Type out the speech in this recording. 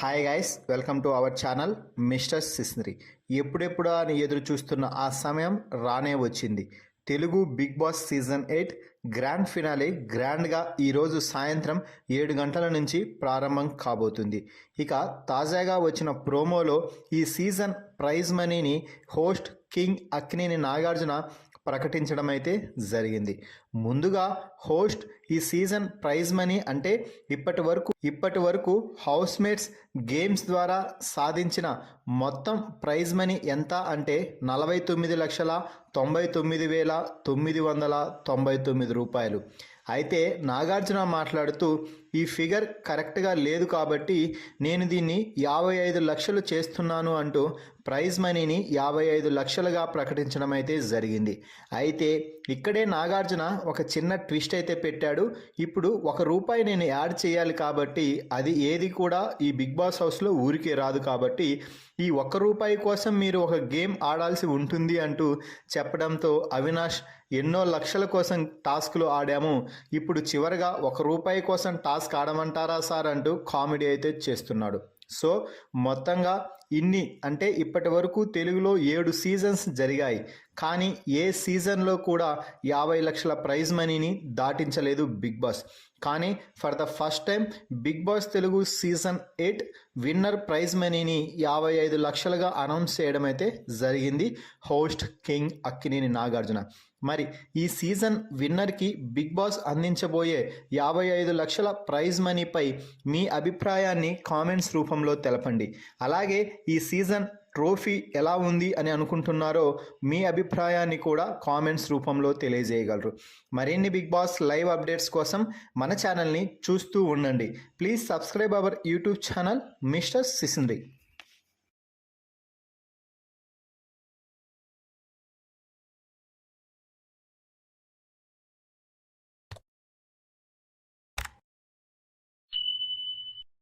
Hi guys, welcome to our channel Mr సిస్నరీ. ఎప్పుడెప్పుడు అని ఎదురు చూస్తున్న ఆ సమయం రానే వచ్చింది. Telugu Bigg Boss season 8 grand finale గ్రాండ్గా ఈరోజు సాయంత్రం 7 గంటల నుంచి ప్రారంభం కాబోతుంది. ఇక తాజాగా వచ్చిన ప్రోమోలో ఈ సీజన్ ప్రైజ్ మనీని హోస్ట్ కింగ్ అక్కినేని నాగార్జున ప్రకటించడం అయితే జరిగింది. ముందుగా హోస్ట్ ఈ సీజన్ ప్రైజ్ మనీ అంటే ఇప్పటి వరకు హౌస్మేట్స్ గేమ్స్ ద్వారా సాధించిన మొత్తం ప్రైజ్ మనీ ఎంత అంటే 49,99,999 రూపాయలు. అయితే నాగార్జున మాట్లాడుతూ ఈ ఫిగర్ కరెక్ట్గా లేదు కాబట్టి నేను దీన్ని 55 లక్షలు చేస్తున్నాను అంటూ ప్రైజ్ మనీని 55 లక్షలుగా ప్రకటించడం అయితే జరిగింది. అయితే ఇక్కడే నాగార్జున ఒక చిన్న ట్విస్ట్ అయితే పెట్టాడు. ఇప్పుడు ₹1 నేను యాడ్ చేయాలి కాబట్టి అది ఏది కూడా ఈ బిగ్ బాస్ హౌస్లో ఊరికే రాదు కాబట్టి ఈ ₹1 కోసం మీరు ఒక గేమ్ ఆడాల్సి ఉంటుంది అంటూ చెప్పడంతో అవినాష్ ఎన్నో లక్షల కోసం టాస్క్లు ఆడాము, ఇప్పుడు చివరిగా ₹1 కోసం టాస్క్ ఆడమంటారా సార్ అంటూ కామెడీ అయితే చేస్తున్నాడు. సో మొత్తంగా ఇన్ని అంటే ఇప్పటి వరకు తెలుగులో 7 సీజన్స్ జరిగాయి, కానీ ఏ సీజన్లో కూడా 50 లక్షల ప్రైజ్ మనీని దాటించలేదు బిగ్ బాస్. కానీ for the first time Bigg Boss Telugu season 8 winner prize మనీని 55 లక్షలుగా అనౌన్స్ చేయడం అయితే జరిగింది హోస్ట్ కింగ్ అక్కినేని నాగార్జున. మరి ఈ సీజన్ విన్నర్కి బిగ్ బాస్ అందించబోయే 55 లక్షల ప్రైజ్ మనీపై మీ అభిప్రాయాన్ని కామెంట్స్ రూపంలో తెలపండి. అలాగే ఈ సీజన్ ట్రోఫీ ఎలా ఉంది అని అనుకుంటున్నారో మీ అభిప్రాయాన్ని కూడా కామెంట్స్ రూపంలో తెలియజేయగలరు. మరిన్ని బిగ్ బాస్ లైవ్ అప్డేట్స్ కోసం మన ఛానల్ని చూస్తూ ఉండండి. Please subscribe our YouTube channel mister సిసింద్రి.